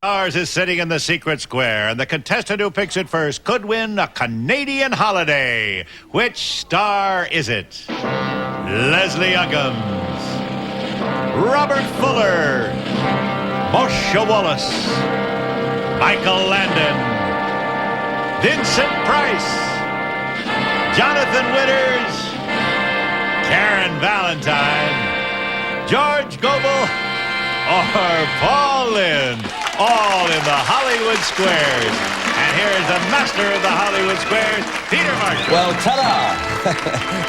Stars is sitting in the secret square, and the contestant who picks it first could win a Canadian holiday. Which star is it? Leslie Uggams, Robert Fuller, Marsha Wallace, Michael Landon, Vincent Price, Jonathan Winters, Karen Valentine, George Gobel, or Paul Lynde, all in the Hollywood Squares. And here's the master of the Hollywood Squares, Peter Marshall. Well, ta-da!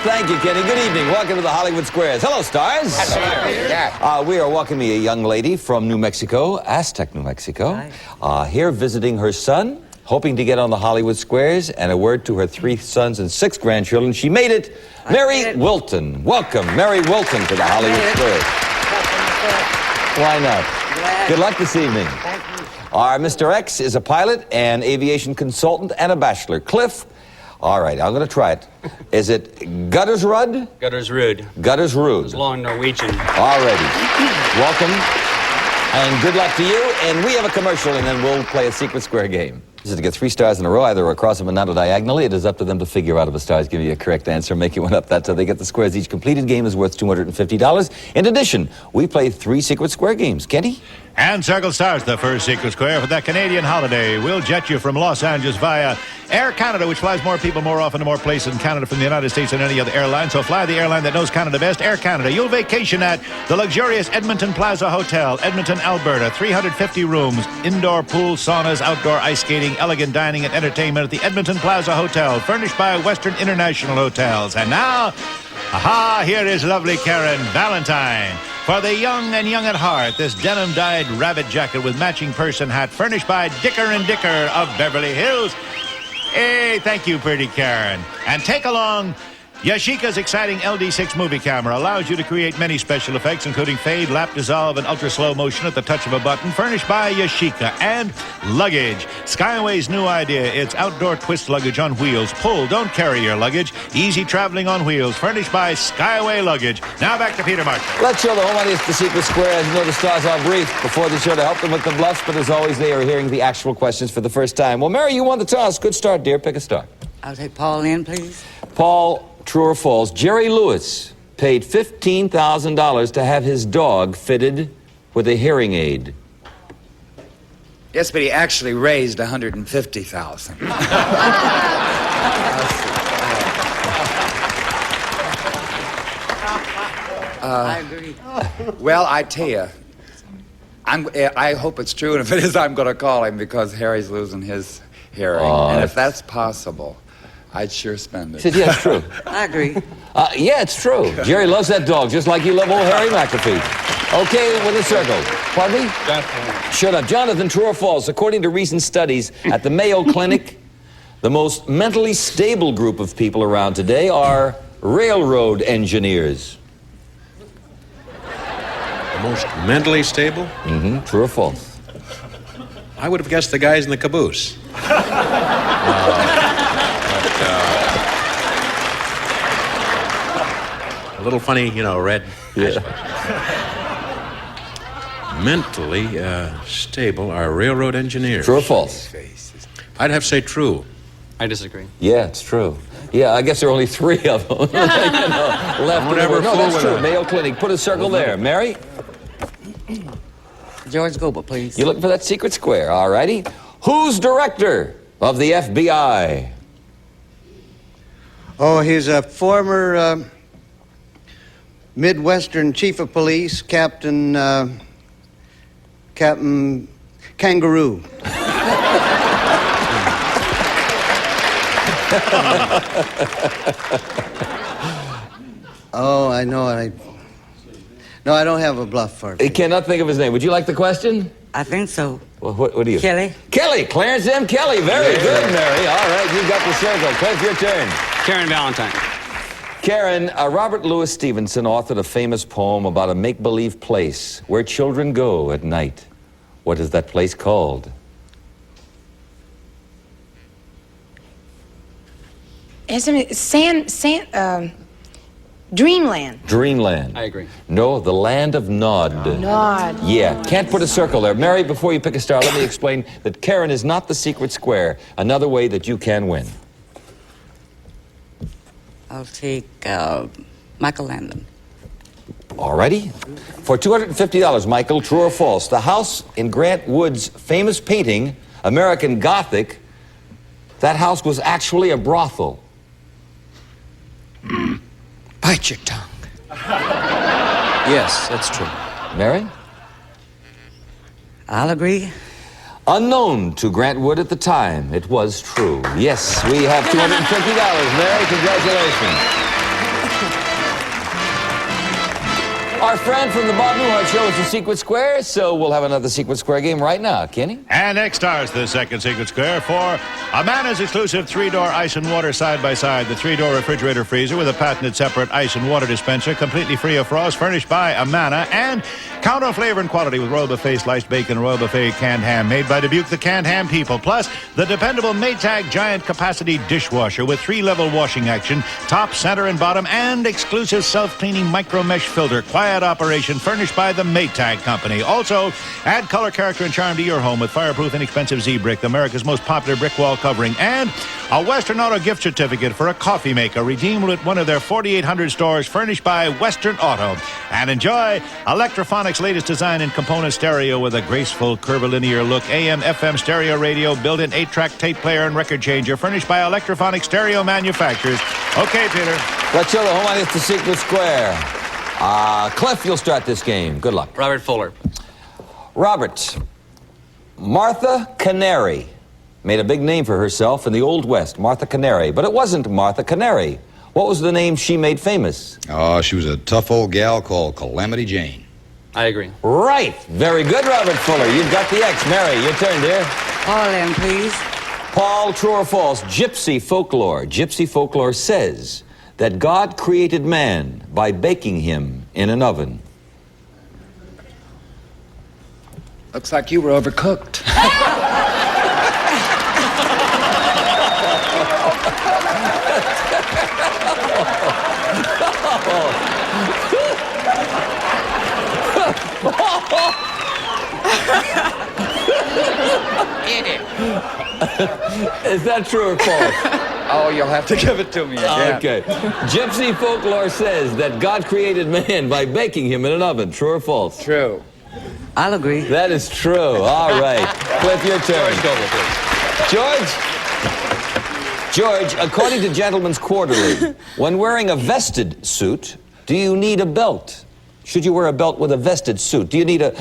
Thank you, Kenny. Good evening. Welcome to the Hollywood Squares. Hello, stars. Hello. We are welcoming a young lady from New Mexico, Aztec, New Mexico, here visiting her son, hoping to get on the Hollywood Squares, and a word to her 3 sons and 6 grandchildren. She made it. Mary Wilton. Welcome, Mary Wilton, to the Hollywood Squares. Why not? Good luck this evening. Thank you. Our Mr. X is a pilot, an aviation consultant, and a bachelor. Cliff, all right, I'm going to try it. Is it Guttersrud? Guttersrud. Guttersrud. It's long Norwegian. Alrighty. Welcome, and good luck to you. And we have a commercial, and then we'll play a secret square game. This is to get 3 stars in a row, either across them or not diagonally. It is up to them to figure out if a star is giving you a correct answer, make you one up. That's how they get the squares. Each completed game is worth $250. In addition, we play 3 secret square games. Kenny? And Circle Stars, the first secret square for that Canadian holiday. We'll jet you from Los Angeles via Air Canada, which flies more people more often to more places in Canada from the United States than any other airline. So fly the airline that knows Canada best, Air Canada. You'll vacation at the luxurious Edmonton Plaza Hotel, Edmonton, Alberta. 350 rooms, indoor pool, saunas, outdoor ice skating, elegant dining and entertainment at the Edmonton Plaza Hotel, furnished by Western International Hotels. And now, here is lovely Karen Valentine. For the young and young at heart, this denim-dyed rabbit jacket with matching purse and hat, furnished by Dicker & Dicker of Beverly Hills. Hey, thank you, pretty Karen. And take along Yashica's exciting LD6 movie camera. Allows you to create many special effects, including fade, lap, dissolve, and ultra-slow motion at the touch of a button. Furnished by Yashica. And luggage. Skyway's new idea. It's outdoor twist luggage on wheels. Pull, don't carry your luggage. Easy traveling on wheels. Furnished by Skyway Luggage. Now back to Peter Marshall. Let's show the home audience the secret square. As you know, the stars are brief before the show to help them with the bluffs, but as always, they are hearing the actual questions for the first time. Well, Mary, you won the toss. Good start, dear. Pick a star. I'll take Paul in, please. Paul, true or false, Jerry Lewis paid $15,000 to have his dog fitted with a hearing aid. Yes, but he actually raised $150,000. I agree. Well, I tell you, I hope it's true, and if it is, I'm going to call him because Harry's losing his hearing. And if that's possible, I'd sure spend it. He said, yeah, it's true. I agree. Yeah, it's true. Jerry loves that dog, just like you love old Harry McAfee. Okay, with a circle. Pardon me? Definitely. Shut up. Jonathan, true or false? According to recent studies at the Mayo Clinic, the most mentally stable group of people around today are railroad engineers. The most mentally stable? Mm-hmm. True or false? I would have guessed the guys in the caboose. A little funny, you know, Red. Yeah. Mentally stable are railroad engineers. True or false? I'd have to say true. I disagree. Yeah, it's true. Yeah, I guess there are only 3 of them. Left. Whatever. No, that's true. Mayo Clinic. Put a circle there. Mary? George Gobel, please. You're looking for that secret square, all righty. Who's director of the FBI? Oh, he's a former Midwestern chief of police, Captain Kangaroo. Oh, I know. No, I don't have a bluff for He it. cannot think of his name. Would you like the question? I think so. Well, what do you? Kelly. Kelly, Clarence M. Kelly. Very good, Mary. All right, you got the circle. Cliff, your turn. Karen Valentine. Karen, Robert Louis Stevenson authored a famous poem about a make-believe place where children go at night. What is that place called? Dreamland. Dreamland. I agree. No, the land of Nod. Nod. Yeah, can't put a circle there. Mary, before you pick a star, let me explain that Karen is not the secret square. Another way that you can win. I'll take Michael Landon. Alrighty. For $250, Michael, true or false, the house in Grant Wood's famous painting, American Gothic, that house was actually a brothel. Bite your tongue. Yes, that's true. Mary? I'll agree. Unknown to Grant Wood at the time, it was true. Yes, we have $250. Mary, congratulations. Our friend from the Bob Newhart Show is the Secret Square, so we'll have another Secret Square game right now. Kenny? And next stars the second Secret Square for Amana's exclusive 3-door ice and water side-by-side. The 3-door refrigerator freezer with a patented separate ice and water dispenser, completely free of frost, furnished by Amana. And count on flavor and quality with Royal Buffet sliced bacon, Royal Buffet canned ham, made by Dubuque, the canned ham people. Plus, the dependable Maytag giant capacity dishwasher with 3-level washing action, top, center, and bottom, and exclusive self-cleaning micro mesh filter. Quiet operation, furnished by the Maytag Company. Also, add color, character, and charm to your home with fireproof, inexpensive Z-Brick, America's most popular brick wall covering, and a Western Auto gift certificate for a coffee maker, redeemable at one of their 4,800 stores, furnished by Western Auto. And enjoy Electrophonics' latest design in component stereo with a graceful curvilinear look, AM, FM stereo radio, built-in 8-track tape player and record changer, furnished by Electrophonics stereo manufacturers. Okay, Peter. Let's show the home audience the Secret Square. Cliff, you'll start this game. Good luck. Robert Fuller. Robert, Martha Canary made a big name for herself in the Old West, Martha Canary. But it wasn't Martha Canary. What was the name she made famous? Oh, she was a tough old gal called Calamity Jane. I agree. Right. Very good, Robert Fuller. You've got the X. Mary, your turn, dear. Paul in, please. Paul, true or false? Gypsy folklore says that God created man by baking him in an oven. Looks like you were overcooked. Is that true or false? Oh, you'll have to give it to me again. Okay. Gypsy folklore says that God created man by baking him in an oven. True or false? True. I'll agree. That is true. All right. Cliff, your turn. George, according to Gentleman's Quarterly, when wearing a vested suit, do you need a belt? Should you wear a belt with a vested suit? Do you need a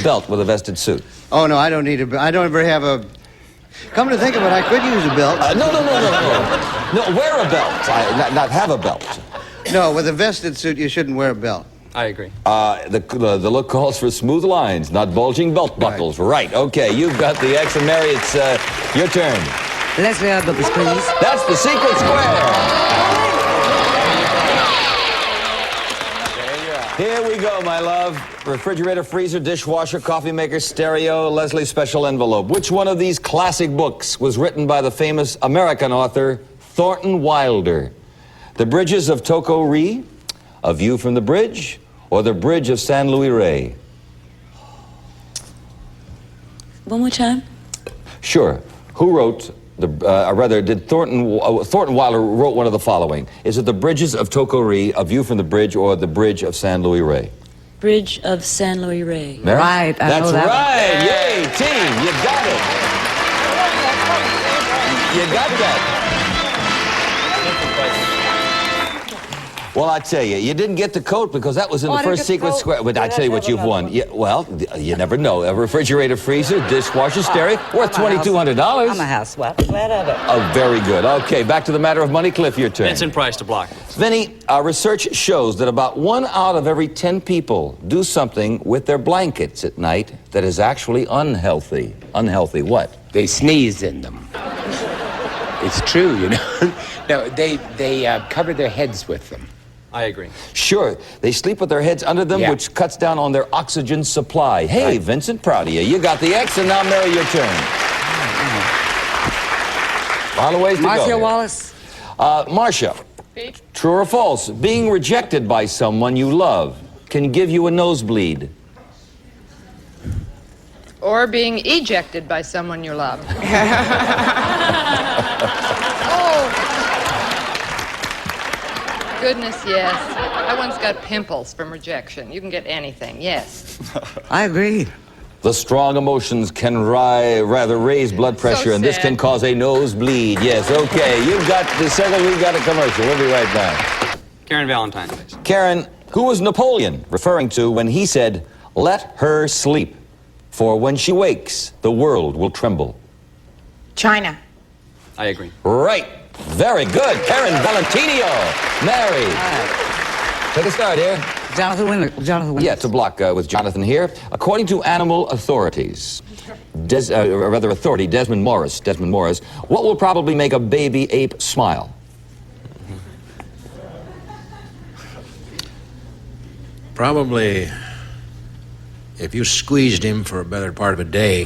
belt with a vested suit? Oh, no, I don't need a belt. I don't ever have a... Come to think of it, I could use a belt. No. No, wear a belt. Not have a belt. No, with a vested suit, you shouldn't wear a belt. I agree. The look calls for smooth lines, not bulging belt buckles. Right. Okay, you've got the X. And Mary, it's your turn. Leslie Uggams, please. That's the Secret Square. Here we go, my love. Refrigerator, freezer, dishwasher, coffee maker, stereo, Leslie special envelope. Which one of these classic books was written by the famous American author Thornton Wilder? The Bridges of Toko Ri, A View from the Bridge, or The Bridge of San Luis Rey? One more time. Sure. Who wrote did Thornton Wilder wrote one of the following? Is it The Bridges of Toko Ri, A View from the Bridge, or The Bridge of San Luis Rey? Bridge of San Luis Rey. Mary? Right, I That's know that right. Yay, team, you got it. You got that. Well, I tell you, you didn't get the coat because that was in the first Secret Square. But I tell you what you've won. Well, you never know. A refrigerator, freezer, dishwasher, stereo, worth $2,200. I'm a housewife. Glad of it. Oh, very good. Okay, back to the matter of money. Cliff, your turn. Vincent Price to block. Vinny, research shows that about 1 out of every 10 people do something with their blankets at night that is actually unhealthy. Unhealthy what? They sneeze in them. It's true, you know. No, they cover their heads with them. I agree. Sure, they sleep with their heads under them, which cuts down on their oxygen supply. Hey, right. Vincent, proud of you. You got the X, and now, Mary, your turn. A lot of ways to go. Marsha Wallace. Marsha, True or false? Being rejected by someone you love can give you a nosebleed. Or being ejected by someone you love. Oh. Goodness, yes. I once got pimples from rejection. You can get anything, yes. I agree. The strong emotions can rather raise blood pressure, and this sad. can cause a nosebleed. Yes, okay. You've got the second, we've got a commercial. We'll be right back. Karen Valentine, please. Karen, who was Napoleon referring to when he said, "Let her sleep, for when she wakes, the world will tremble"? China. I agree. Right. Very good. Karen Valentinio. Mary. Take a start here. Jonathan Winters. Yeah, to block with Jonathan here. According to animal authorities, authority Desmond Morris, what will probably make a baby ape smile? Probably, if you squeezed him for a better part of a day,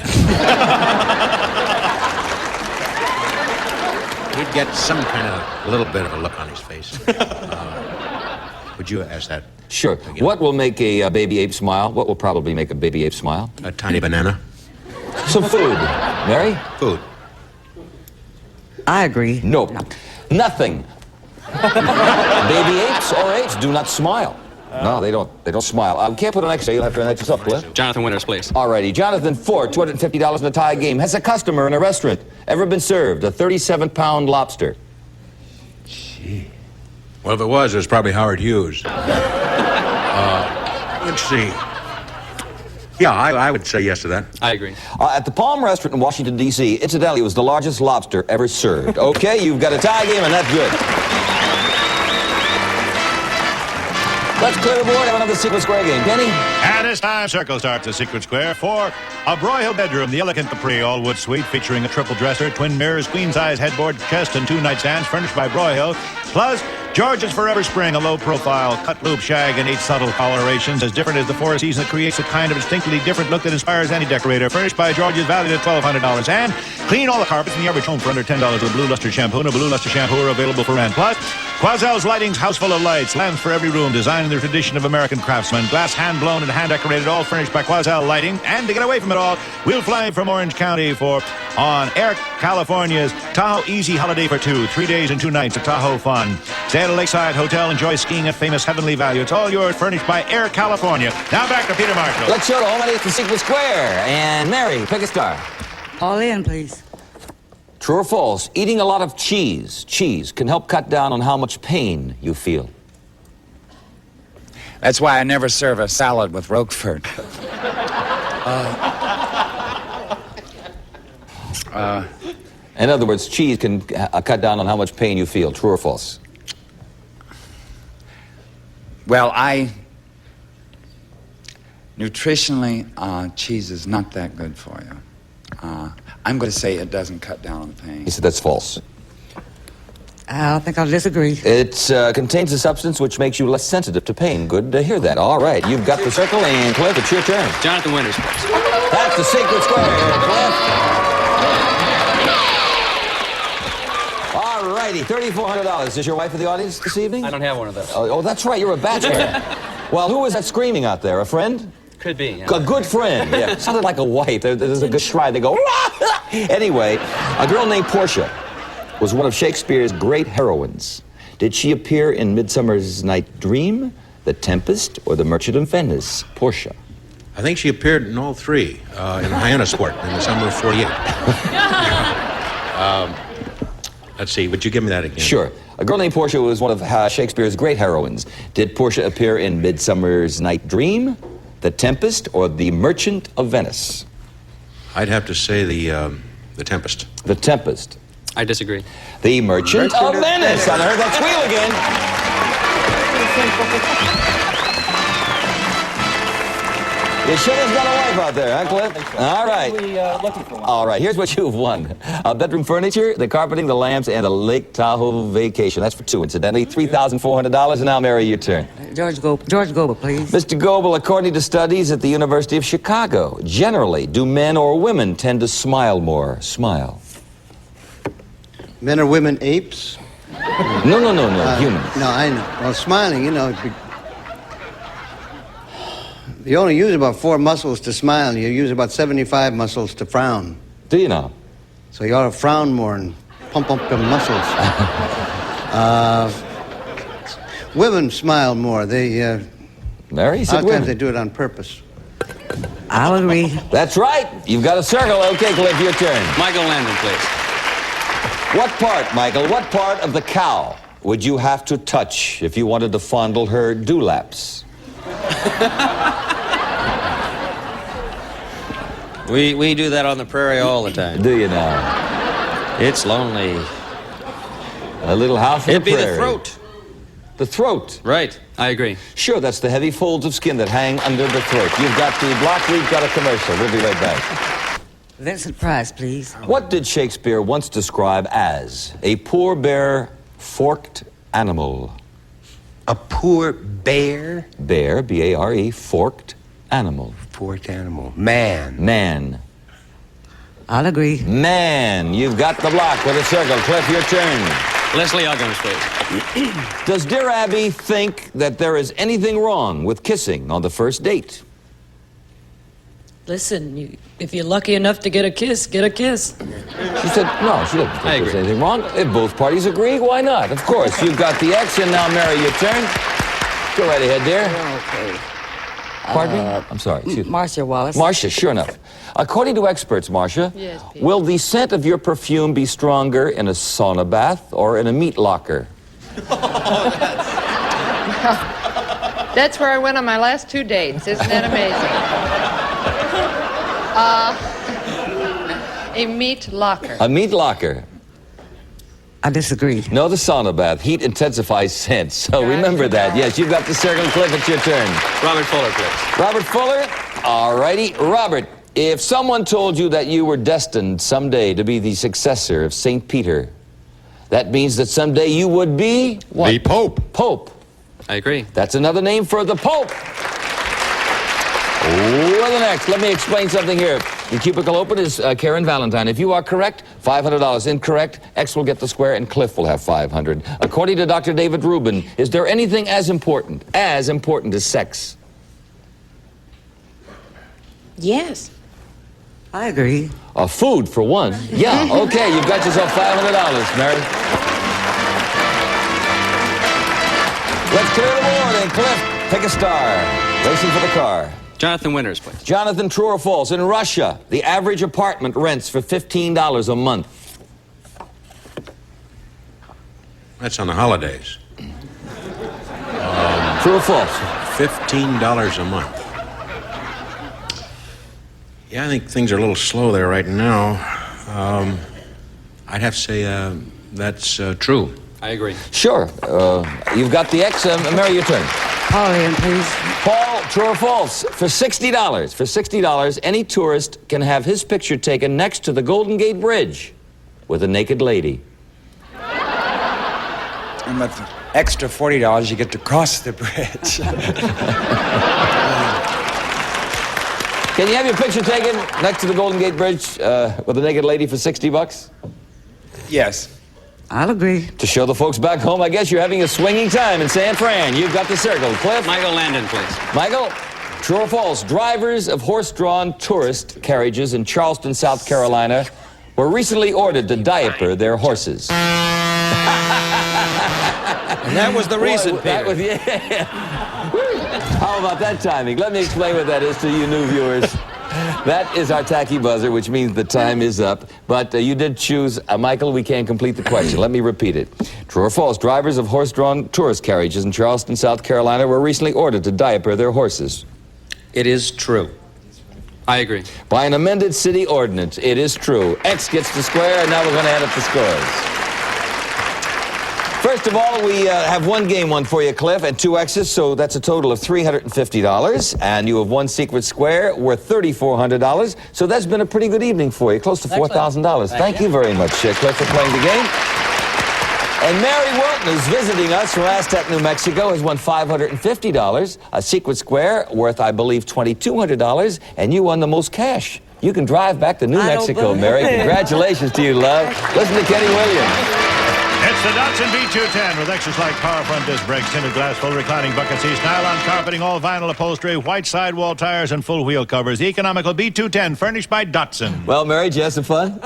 he'd get some kind of, a little bit of a look on his face. Would you ask that? Sure. again? What will make a baby ape smile? What will probably make a baby ape smile? A tiny banana? Some food. Mary? Food. I agree. Nope. Nothing. Baby apes or apes do not smile. No, they don't. They don't smile. We can't put an X-ray. You'll have to earn that yourself, Cliff. Jonathan Winters, please. Alrighty. Jonathan Ford, $250 in a tie game. Has a customer in a restaurant ever been served a 37-pound lobster? Well, if it was probably Howard Hughes. Let's see. Yeah, I would say yes to that. I agree. At the Palm Restaurant in Washington, D.C., incidentally, it was the largest lobster ever served. Okay, you've got a tie game, and that's good. Let's clear the board, have another Secret Square game. Kenny? And it's time. Circle starts the Secret Square for a Broyhill bedroom, the elegant Capri all-wood suite featuring a triple dresser, twin mirrors, queen-size headboard, chest, and 2 nightstands furnished by Broyhill. Plus, George's Forever Spring, a low-profile cut loop shag and 8 subtle colorations, as different as the 4 seasons that creates a kind of distinctly different look that inspires any decorator. Furnished by George's, valued at $1,200. And clean all the carpets in the average home for under $10 with a Blue Luster shampoo and a Blue Luster shampoo are available for rent. Plus, Quazel's Lighting's house full of lights, lamps for every room, designed in the tradition of American craftsmen. Glass hand-blown and hand-decorated, all furnished by Quazel Lighting. And to get away from it all, we'll fly from Orange County on Air California's Tahoe Easy Holiday for 2, 3 days and 2 nights of Tahoe fun. Stay at a lakeside hotel, enjoy skiing at famous Heavenly Valley. It's all yours, furnished by Air California. Now back to Peter Marshall. Let's show to home, and it's the Secret Square. And Mary, pick a star. All in, please. True or false? Eating a lot of cheese can help cut down on how much pain you feel. That's why I never serve a salad with Roquefort. In other words, cheese can cut down on how much pain you feel. True or false? Well, nutritionally, cheese is not that good for you. I'm going to say it doesn't cut down on the pain. He said that's false. I think I'll disagree. It contains a substance which makes you less sensitive to pain. Good to hear that. All right, you've got the circle, and Cliff, it's your turn. Jonathan Winters, please. That's the Secret Square, Cliff. All righty, $3,400. Is your wife in the audience this evening? I don't have one of those. Oh, that's right, you're a bachelor. Well, who was that screaming out there? A friend? Could be. Yeah. A good friend. Yeah. Sounded like a wife. There's a good cry. They go, Anyway, a girl named Portia was one of Shakespeare's great heroines. Did she appear in Midsummer's Night Dream, The Tempest, or The Merchant of Venice? Portia. I think she appeared in all 3 in Hyannisport in the summer of '48. Let's see, would you give me that again? Sure. A girl named Portia was one of Shakespeare's great heroines. Did Portia appear in Midsummer's Night Dream, The Tempest, or The Merchant of Venice? I'd have to say the Tempest. The Tempest. I disagree. The Merchant of Venice. I heard that squeal again. You should have got a wife out there, huh, Cliff? So. All right. Looking for one. All right, here's what you've won. Bedroom furniture, the carpeting, the lamps, and a Lake Tahoe vacation. That's for 2, incidentally. $3,400. And now, Mary, your turn. George Gobel, please. Mr. Gobel, according to studies at the University of Chicago, generally, do men or women tend to smile more? Smile. Men or women apes? No, humans. No, I know. Well, smiling, you know, you only use about 4 muscles to smile. You use about 75 muscles to frown. Do you know? So you ought to frown more and pump up the muscles. Women smile more. They, Mary a said lot of times women. they do it on purpose. I'll agree. That's right. You've got a circle. Okay, Cliff, your turn. Michael Landon, please. What part, Michael, what part of the cow would you have to touch if you wanted to fondle her dewlaps? We do that on the prairie all the time. Do you now? It's lonely. A little house in It'd the be prairie. the throat. The throat. Right, I agree. Sure, that's the heavy folds of skin that hang under the throat. You've got the block, we've got a commercial. We'll be right back. Vincent Price, please. What did Shakespeare once describe as a poor bare forked animal? A poor bear? Bear, B-A-R-E, forked animal. Forked animal. Man. Man. I'll agree. Man. You've got the block with a circle. Cliff, your turn. Leslie Uggams, please. Does dear Abby think that there is anything wrong with kissing on the first date? Listen, if you're lucky enough to get a kiss, get a kiss. She said, no, she doesn't think there's anything wrong. If both parties agree, why not? Of course, you've got the X, and now, Mary, your turn. Go right ahead, dear. Okay. Pardon me? I'm sorry. Excuse me. Marsha Wallace. Marsha, sure enough. According to experts, Marsha, Yes, Pete. will the scent of your perfume be stronger in a sauna bath or in a meat locker? That's where I went on my last 2 dates. Isn't that amazing? A meat locker. A meat locker. I disagree. No, the sauna bath. Heat intensifies scent. So remember that. Yes, you've got the circle. Cliff, it's your turn. Robert Fuller, please. Robert Fuller? All righty. Robert, if someone told you that you were destined someday to be the successor of St. Peter, that means that someday you would be what? The Pope. Pope. I agree. That's another name for the Pope. Well, the next, let me explain something here. The cubicle open is Karen Valentine. If you are correct, $500. Incorrect, X will get the square and Cliff will have $500. According to Dr. David Rubin, is there anything as important as sex? Yes. I agree. Food, for one. Yeah, okay, you've got yourself $500, Mary. Let's clear the board, and Cliff, pick a star. Racing for the car. Jonathan Winters, please. Jonathan, true or false? In Russia, the average apartment rents for $15 a month. That's on the holidays. True or false? $15 a month. Yeah, I think things are a little slow there right now. I'd have to say that's true. I agree. Sure. You've got the X. Mary, your turn. Pauline, please. Paul, true or false? For $60, any tourist can have his picture taken next to the Golden Gate Bridge with a naked lady. And with extra $40, you get to cross the bridge. Can you have your picture taken next to the Golden Gate Bridge with a naked lady for $60? Yes. I'll agree. To show the folks back home, I guess you're having a swinging time in San Fran. You've got the circle. Cliff? Michael Landon, please. Michael, true or false? Drivers of horse-drawn tourist carriages in Charleston, South Carolina were recently ordered to diaper their horses. And that was the reason, Boy, that Peter. was, yeah. How about that timing? Let me explain what that is to you new viewers. That is our tacky buzzer, which means the time is up. But you did choose, Michael, we can't complete the question. Let me repeat it. True or false? Drivers of horse-drawn tourist carriages in Charleston, South Carolina were recently ordered to diaper their horses. It is true. I agree. By an amended city ordinance, it is true. X gets the square, and now we're going to add up the scores. First of all, we have one game one for you, Cliff, and 2 X's, so that's a total of $350. And you have one secret square worth $3,400. So that's been a pretty good evening for you, close to $4,000. Thank you very much, Cliff, for playing the game. And Mary Wilton, who's visiting us from Aztec, New Mexico, has won $550, a secret square worth, I believe, $2,200, and you won the most cash. You can drive back to New Mexico, Mary. Congratulations to you, love. Listen to Kenny Williams. It's It's the Datsun B210 with extra-slight power front disc brakes, tinted glass, full reclining bucket seats, nylon carpeting, all vinyl upholstery, white sidewall tires, and full wheel covers. The economical B210 furnished by Datsun. Well, Mary, did you have some fun?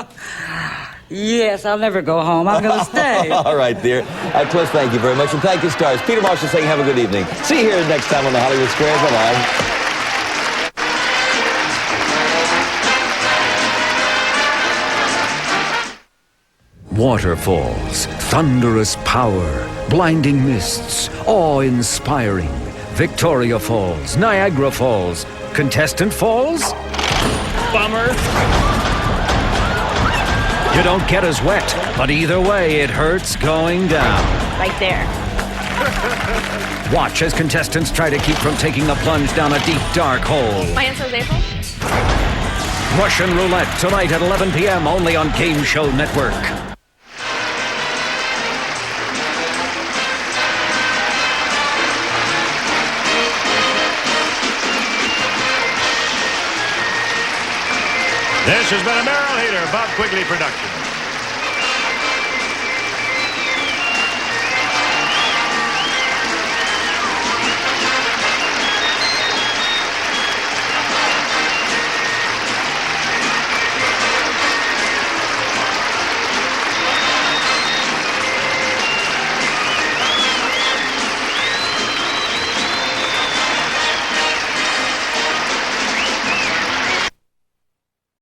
Yes, I'll never go home. I'm going to stay. All right, dear. Cliff, thank you very much. And thank you, stars. Peter Marshall saying have a good evening. See you here next time on the Hollywood Squares. Bye-bye. Waterfalls, thunderous power, blinding mists, awe-inspiring. Victoria Falls, Niagara Falls, Contestant Falls? Bummer. You don't get as wet, but either way, it hurts going down. Right there. Watch as contestants try to keep from taking the plunge down a deep, dark hole. My answer is April. Russian Roulette, tonight at 11 p.m. only on Game Show Network. This has been a Merrill Heater, Bob Quigley production.